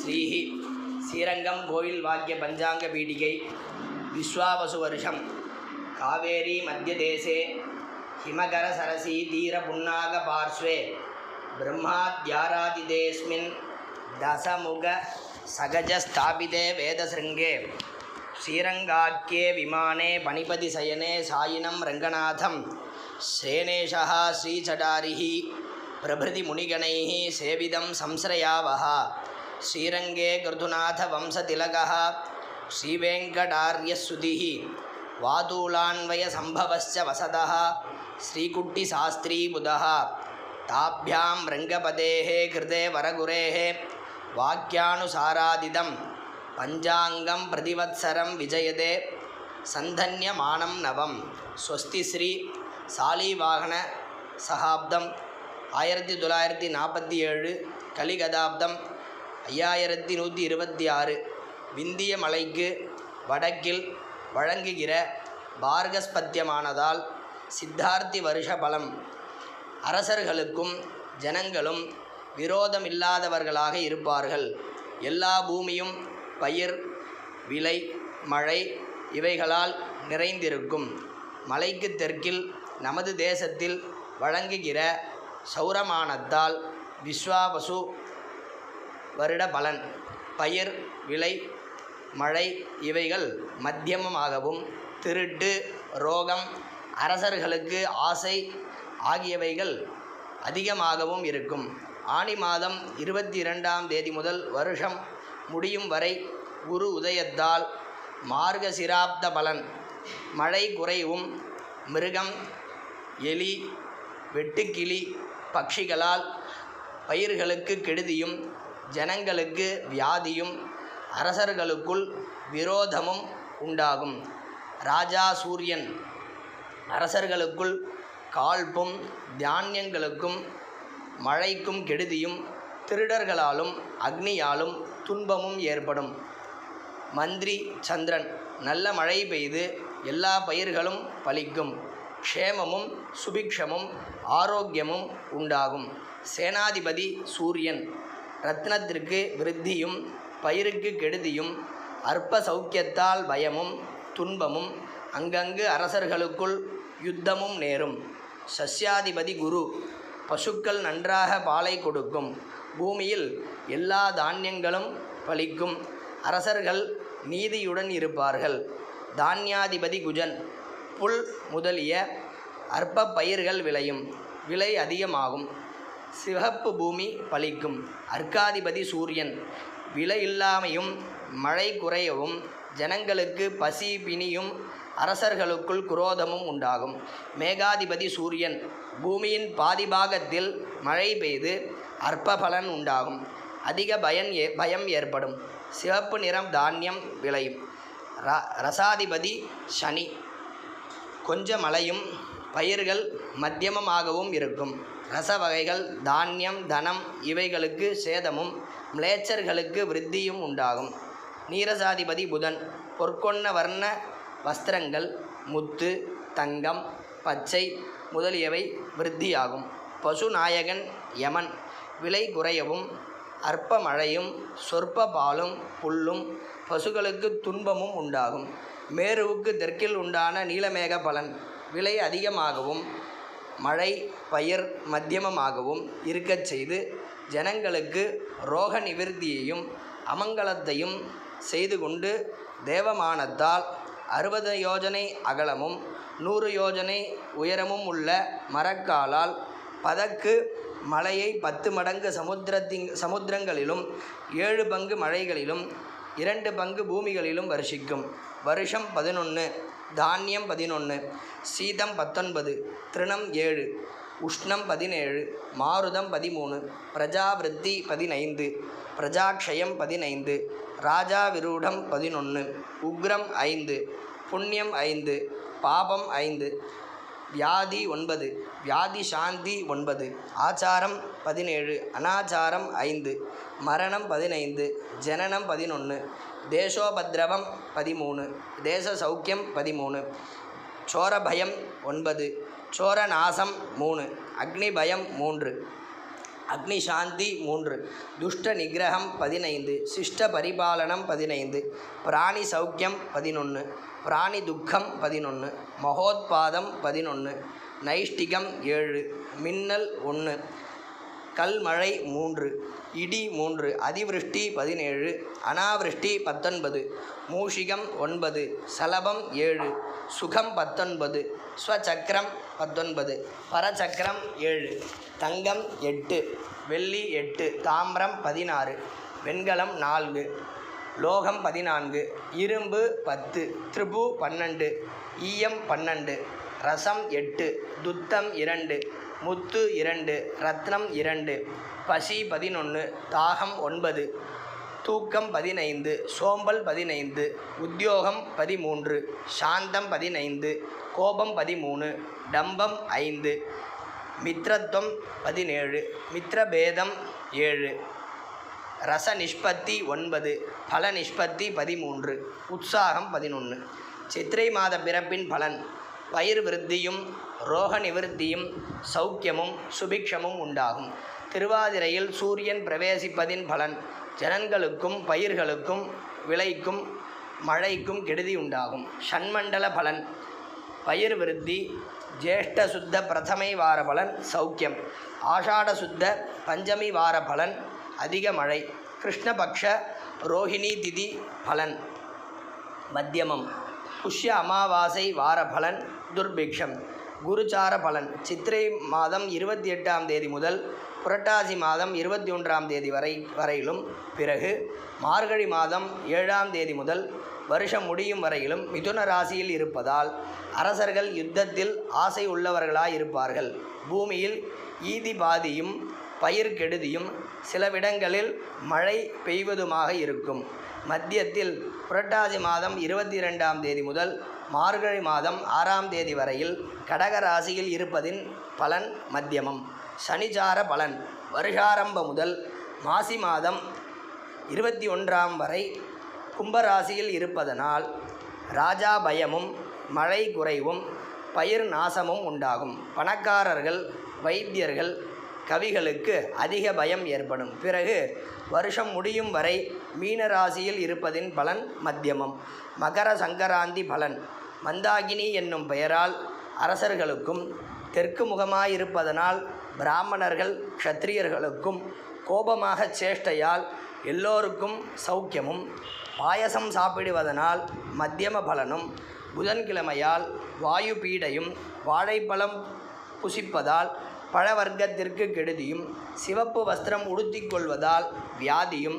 ஸ்ரீஹி ஸ்ரீரங்கம் கோயில் வாக்கிய பஞ்சாங்க பீடிகை விஸ்வாவசு வருஷம் காவேரி மத்தியதேசே ஹிமகர சரசி தீர புன்னாக பார்ஸ்வே பிரம்மாத்யாராதிதேஸ்மின் தசமுக சகஜ ஸ்தாபிதே வேதசிருங்கே ஸ்ரீரங்காக்கியே விமானே பணிபதி சயனே சாயினம் ரங்கநாதம் ஸ்ரேனேஷா ஸ்ரீச்சடாரிஹி பிரபிருதி முனிகணைः சேவிதம் சம்ஸ்ரயாவஹ ஸ்ரீரங்கே கிருதுநாத வம்சதிலகः ஸ்ரீவேங்கடார்யஸ்துதிः வாதூலான்வய சம்பவஸ்ச வசதः ஸ்ரீகுட்டி சாஸ்திரி புதः தாப்யாம் ரங்கபதேः கிருதே வரகுரேः வாக்யானுசாராதிதம் பஞ்சாங்கம் பிரதிவத்சரம் விஜயதே சந்தன்யமானம் நவம் ஸ்வஸ்தி ஸ்ரீ சாலிவாகன சகாப்தம் 1947 கலிகதாப்தம் 5126 விந்திய மலைக்கு வடக்கில் வழங்குகிற பார்கஸ்பத்தியமானதால் சித்தார்த்தி வருஷ பலம் அரசர்களுக்கும் ஜனங்களும் விரோதமில்லாதவர்களாக இருப்பார்கள். எல்லா பூமியும் பயிர் விளை மழை இவைகளால் நிறைந்திருக்கும். மலைக்கு தெற்கில் நமது தேசத்தில் வழங்குகிற சௌரமானத்தால் விஸ்வாவசு வருட பலன் பயிர் விளை மழை இவைகள் மத்தியமமாகவும் திருட்டு ரோகம் அரசர்களுக்கு ஆசை ஆகியவைகள் அதிகமாகவும் இருக்கும். ஆனி மாதம் 22ஆம் தேதி முதல் வருஷம் முடியும் வரை குரு உதயத்தால் மார்கசிராப்த பலன் மழை குறைவும் மிருகம் எலி வெட்டுக்கிளி பட்சிகளால் பயிர்களுக்கு கெடுதியும் ஜனங்களுக்கு வியாதியும் அரசர்களுக்குள் விரோதமும் உண்டாகும். ராஜா சூரியன் அரசர்களுக்குள் காழ்ப்பும் தானியங்களுக்கும் மழைக்கும் கெடுதியும் திருடர்களாலும் அக்னியாலும் துன்பமும் ஏற்படும். மந்திரி சந்திரன் நல்ல மழை பெய்து எல்லா பயிர்களும் பலிக்கும். க்ஷேமமும் சுபிக்ஷமும் ஆரோக்கியமும் உண்டாகும். சேனாதிபதி சூரியன் ரத்னத்திற்கு விருத்தியும் பயிருக்கு கெடுதியும் அற்ப சௌக்கியத்தால் பயமும் துன்பமும் அங்கங்கு அரசர்களுக்குள் யுத்தமும் நேரும். சஸ்யாதிபதி குரு பசுக்கள் நன்றாக பாலை கொடுக்கும். பூமியில் எல்லா தானியங்களும் பலிக்கும். அரசர்கள் நீதியுடன் இருப்பார்கள். தானியாதிபதி குஜன் புல் முதலிய அற்ப பயிர்கள் விளையும். விலை அதிகமாகும். சிவப்பு பூமி பலிக்கும். அர்க்காதிபதி சூரியன் விலை இல்லாமையும் மழை குறையவும் ஜனங்களுக்கு பசி பிணியும் அரசர்களுக்குள் குரோதமும் உண்டாகும். மேகாதிபதி சூரியன் பூமியின் பாதிபாகத்தில் மழை பெய்து அற்ப பலன் உண்டாகும். அதிக பயம் ஏற்படும். சிவப்பு நிறம் தானியம் விளையும். ரசாதிபதி சனி கொஞ்ச மழையும் பயிர்கள் மத்தியமமாகவும் இருக்கும். ரச வகைகள் தானியம் தனம் இவைகளுக்கு சேதமும் மிளேச்சர்களுக்கு விருத்தியும் உண்டாகும். நீரசாதிபதி புதன் பொற்கொன்ன வர்ண வஸ்திரங்கள் முத்து தங்கம் பச்சை முதலியவை விருத்தியாகும். பசுநாயகன் யமன் விலை குறையவும் அற்ப மழையும் சொற்ப பாலும் புல்லும் பசுகளுக்கு துன்பமும் உண்டாகும். மேருவுக்கு தெற்கில் உண்டான நீலமேக பலன் விலை அதிகமாகவும் மழை பயிர் மத்தியமமாகவும் இருக்கச் செய்து ஜனங்களுக்கு ரோக நிவிருத்தியையும் அமங்கலத்தையும் செய்து கொண்டு தேவமானத்தால் 60 யோஜனை அகலமும் 100 யோஜனை உயரமும் உள்ள மரக்காலால் பதக்கு மழையை 10 மடங்கு சமுத்திரங்களிலும் 7 பங்கு மழைகளிலும் 2 பங்கு பூமிகளிலும் வருஷிக்கும். வருஷம் 11 தானியம் 11 சீதம் 19 திருணம் 7 உஷ்ணம் 17 மாருதம் 13 பிரஜாவிருத்தி 15 பிரஜாக்ஷயம் 15 ராஜா விரூடம் 11 உக்ரம் 5 புண்ணியம் 5 பாபம் 5 வியாதி 9 வியாதி சாந்தி 9 ஆச்சாரம் 17 அனாச்சாரம் 5 மரணம் 15 ஜனனம் 11 தேசோபத்ரவம் 13 தேச சௌக்கியம் 13 சோரபயம் 9 சோரநாசம் 3 அக்னிபயம் 3 அக்னி சாந்தி 3, துஷ்ட நிகிரகம் 15, சிஷ்ட பரிபாலனம் 15, பிராணி சௌக்கியம் 11, பிராணி துக்கம் 11, மகோத்பாதம் 11, நைஷ்டிகம் 7, மின்னல் 1, கல்மழை 3, இடி 3, அதிவிருஷ்டி 17, அனாவிருஷ்டி 19, மூஷிகம் 9, சலபம் 7, சுகம் 19, ஸ்வசக்கரம் 19, பரசக்கரம் 7, தங்கம் 8, வெள்ளி 8, தாமிரம் 16, வெண்கலம் 4, லோகம் 14, இரும்பு 10, திரிபு 12, ஈயம் 12, ரசம் 8, துத்தம் 2, முத்து 2, ரத்னம் 2, பசி 11, தாகம் 9, தூக்கம் 15, சோம்பல் 15, உத்தியோகம் 13, சாந்தம் 15, கோபம் 13, டம்பம் 5, மித்ரத்துவம் 17, மித்ரபேதம் 7, ரச நிஷ்பத்தி 9, பல நிஷ்பத்தி 13, உற்சாகம் 11. சித்திரை மாத பிறப்பின் பலன்: பயிர் விருத்தியும் ரோக நிவர்த்தியும் சௌக்கியமும் சுபிக்ஷமும் உண்டாகும். திருவாதிரையில் சூரியன் பிரவேசிப்பதின் பலன்: ஜனங்களுக்கும் பயிர்களுக்கும் விளைக்கும் மழைக்கும் கெடுதி உண்டாகும். ஷண்மண்டல பலன்: பயிர் விருத்தி, ஜேஷ்ட சுத்த பிரதமை வார பலன் சௌக்கியம், ஆஷாட சுத்த பஞ்சமி வார பலன் அதிக மழை, கிருஷ்ணபக்ஷ ரோஹிணி திதி பலன் மத்தியமம், புஷ்ய அமாவாசை வார பலன் துர்பிக்ஷம். குருச்சார பலன்: சித்திரை மாதம் 28ஆம் தேதி முதல் புரட்டாசி மாதம் 21ஆம் தேதி வரையிலும், பிறகு மார்கழி மாதம் 7ஆம் தேதி முதல் வருஷம் முடியும் வரையிலும் மிதுன ராசியில் இருப்பதால் அரசர்கள் யுத்தத்தில் ஆசை உள்ளவர்களாயிருப்பார்கள். பூமியில் ஈதி பாதியும் பயிர் கெடுதியும் சிலவிடங்களில் மழை பெய்வதுமாக இருக்கும். மத்தியத்தில் புரட்டாசி மாதம் 22ஆம் தேதி முதல் மார்கழி மாதம் 6ஆம் தேதி வரையில் கடக ராசியில் இருப்பதின் பலன் மத்தியமம். சனிச்சார பலன்: வருஷாரம்ப முதல் மாசி மாதம் 21ஆம் வரை கும்பராசியில் இருப்பதனால் ராஜா பயமும் மழை குறைவும் பயிர் நாசமும் உண்டாகும். பணக்காரர்கள், வைத்தியர்கள், கவிகளுக்கு அதிக பயம் ஏற்படும். பிறகு வருஷம் முடியும் வரை மீனராசியில் இருப்பதின் பலன் மத்தியமம். மகர சங்கராந்தி பலன்: மந்தாகினி என்னும் பெயரால் அரசர்களுக்கும் தெற்கு முகமாயிருப்பதனால் பிராமணர்கள் க்ஷத்திரியர்களுக்கும் கோபமாக சேஷ்டையால் எல்லோருக்கும் சௌக்கியமும், பாயசம் சாப்பிடுவதனால் மத்தியம பலனும், புதன்கிழமையால் வாயு பீடையும், வாழைப்பழம் புசிப்பதால் பழவர்க்கத்திற்கு கெடுதியும், சிவப்பு வஸ்திரம் உடுத்திக்கொள்வதால் வியாதியும்,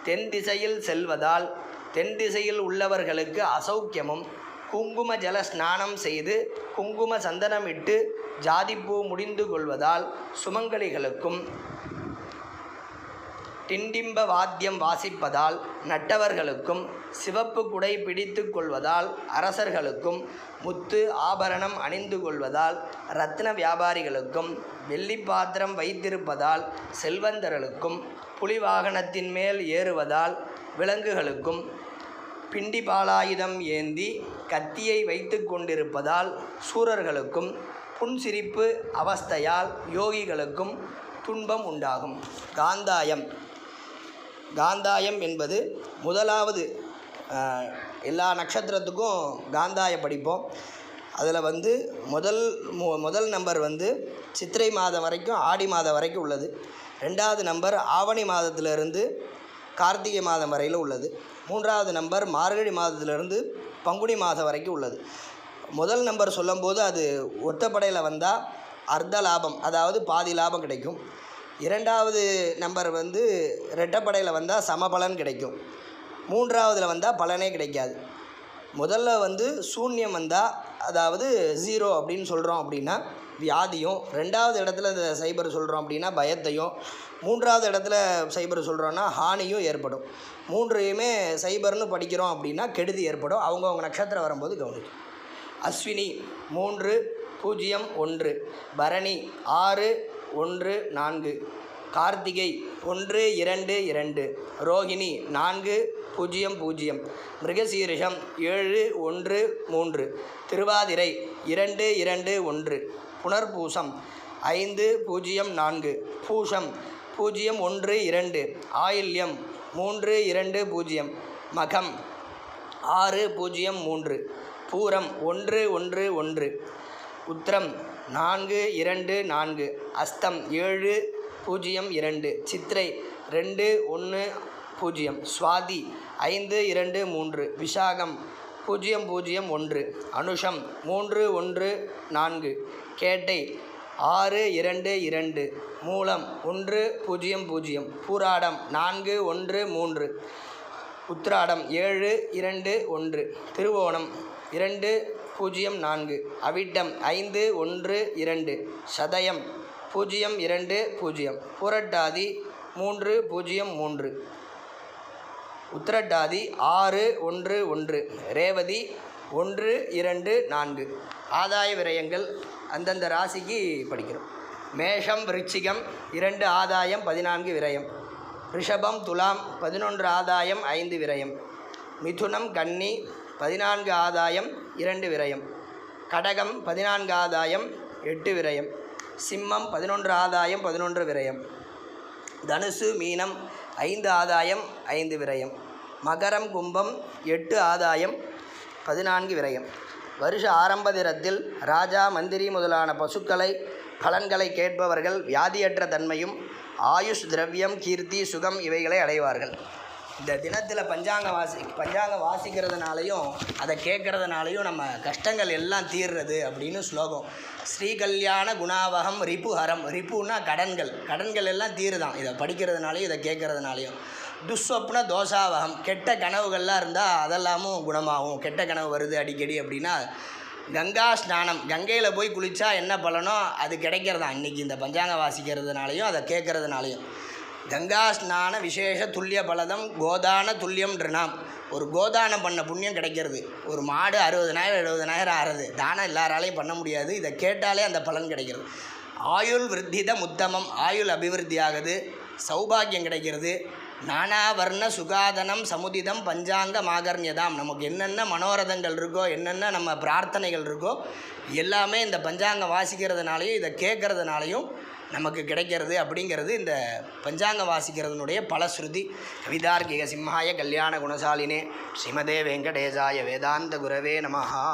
தென் திசையில் செல்வதால் தென் திசையில் உள்ளவர்களுக்கு அசௌக்கியமும், குங்கும ஜல ஸ்நானம் செய்து குங்கும சந்தனமிட்டு ஜாதிப்பூ முடிந்து கொள்வதால் சுமங்கலிகளுக்கும், டிண்டிம்ப வாத்தியம் வாசிப்பதால் நட்டவர்களுக்கும், சிவப்பு குடை பிடித்து கொள்வதால் அரசர்களுக்கும், முத்து ஆபரணம் அணிந்து கொள்வதால் இரத்தின வியாபாரிகளுக்கும், வெள்ளி பாத்திரம் வைத்திருப்பதால் செல்வந்தர்களுக்கும், புலி வாகனத்தின் மேல் ஏறுவதால் விலங்குகளுக்கும், பிண்டி பாலாயுதம் ஏந்தி கத்தியை வைத்து கொண்டிருப்பதால் சூரர்களுக்கும், புன்சிரிப்பு அவஸ்தையால் யோகிகளுக்கும் துன்பம் உண்டாகும். காந்தாயம்: காந்தாயம் என்பது முதலாவது எல்லா நட்சத்திரத்துக்கும் காந்தாய படிப்போம். அதில் முதல் நம்பர் சித்திரை மாதம் வரைக்கும் ஆடி மாதம் வரைக்கும் உள்ளது. ரெண்டாவது நம்பர் ஆவணி மாதத்திலிருந்து கார்த்திகை மாதம் வரையில் உள்ளது. மூன்றாவது நம்பர் மார்கழி மாதத்திலிருந்து பங்குனி மாதம் வரைக்கும் உள்ளது. முதல் நம்பர் சொல்லும்போது அது ஒத்தப்படையில் வந்தால் அர்த்த லாபம், அதாவது பாதி லாபம் கிடைக்கும். இரண்டாவது நம்பர் ரெட்டப்படையில் வந்தால் சமபலன் கிடைக்கும். மூன்றாவதில் வந்தால் பலனே கிடைக்காது. முதல்ல சூன்யம் வந்தால், அதாவது 0 அப்படின்னு சொல்கிறோம் அப்படின்னா வியாதியும், ரெண்டாவது இடத்துல இந்த சைபர் சொல்கிறோம் அப்படின்னா பயத்தையும், மூன்றாவது இடத்துல சைபர் சொல்கிறோன்னா ஹானியும் ஏற்படும். மூன்றையுமே சைபர்னு படிக்கிறோம் அப்படின்னா கெடுதி ஏற்படும். அவங்கவுங்க நட்சத்திரம் வரும்போது கவனிக்கும். அஸ்வினி 3, 0, 1, பரணி 6, 1, 4, கார்த்திகை 1, 2, 2, ரோகிணி 4, 0, 0, மிருகசீரிஷம் 7, 1, 3, திருவாதிரை 2, 2, 1, புனர்பூசம் 5, 0, 4, பூஷம் 012 ஆயில்யம் 3220 மகம் 603 பூரம் 111 உத்திரம் 424 அஸ்தம் 702 சித்திரை 210 சுவாதி 523 விசாகம் 001 அனுஷம் 314 கேட்டை 622 மூலம் 100 பூராடம் 413 உத்திராடம் 721 திருவோணம் 204 அவிட்டம் 512 சதயம் 020 புரட்டாதி 303 உத்திரட்டாதி 611 ரேவதி 124 ஆதாய விரயங்கள் அந்தந்த ராசிக்கு படிக்கிறோம். மேஷம் விருச்சிகம் 2 ஆதாயம் 14 விரயம். ரிஷபம் துலாம் 11 ஆதாயம் 5 விரயம். மிதுனம் கன்னி 14 ஆதாயம் 2 விரயம். கடகம் 14 ஆதாயம் 8 விரயம். சிம்மம் 11 ஆதாயம் 11 விரயம். தனுசு மீனம் 5 ஆதாயம் 5 விரயம். மகரம் கும்பம் 8 ஆதாயம் 14 விரயம். வருஷ ஆரம்ப தினத்தில் ராஜா மந்திரி முதலான பசுக்களை பலன்களை கேட்பவர்கள் வியாதியற்ற தன்மையும் ஆயுஷ் திரவியம் கீர்த்தி சுகம் இவைகளை அடைவார்கள். இந்த தினத்தில் பஞ்சாங்கம் வாசிக்கிறதுனாலையும் அதை கேட்குறதுனாலையும் நம்ம கஷ்டங்கள் எல்லாம் தீர்றது அப்படின்னு ஸ்லோகம். ஸ்ரீகல்யாண குணாவகம் ரிப்புஹரம். ரிப்புன்னா கடன்கள் எல்லாம் தீருதான் இதை படிக்கிறதுனாலையும் இதை கேட்குறதுனாலையும். துஸ்வப்ன தோஷாவகம். கெட்ட கனவுகள்லாம் இருந்தால் அதெல்லாமும் குணமாகும். கெட்ட கனவு வருது அடிக்கடி அப்படின்னா கங்கா ஸ்நானம், கங்கையில் போய் குளித்தா என்ன பலனோ அது கிடைக்கிறதா இன்றைக்கி இந்த பஞ்சாங்கம் வாசிக்கிறதுனாலையும் அதை கேட்குறதுனாலையும். கங்கா ஸ்நான விசேஷ துல்லிய பலதம் கோதான துல்லியம் ரிணாம். ஒரு கோதானம் பண்ண புண்ணியம் கிடைக்கிறது. ஒரு மாடு 60,000 70,000 ஆறுது. தானம் எல்லாராலையும் பண்ண முடியாது. இதை கேட்டாலே அந்த பலன் கிடைக்கிறது. ஆயுள் விருத்திதம் உத்தமம். ஆயுள் அபிவிருத்தி ஆகுது. சௌபாகியம் கிடைக்கிறது. நானாவர்ண சுகாதனம் சமுதிதம் பஞ்சாங்க மாகர்ணியதாம். நமக்கு என்னென்ன மனோரதங்கள் இருக்கோ, என்னென்ன நம்ம பிரார்த்தனைகள் இருக்கோ எல்லாமே இந்த பஞ்சாங்கம் வாசிக்கிறதுனாலையும் இதை கேட்குறதுனாலையும் நமக்கு கிடைக்கிறது அப்படிங்கிறது இந்த பஞ்சாங்கம் வாசிக்கிறதுனுடைய பலஸ்ருதி. கவிதார்க்கிக சிம்ஹாய கல்யாண குணசாலினே ஸ்ரீமதே வெங்கடேசாய வேதாந்த குரவே நமஹா.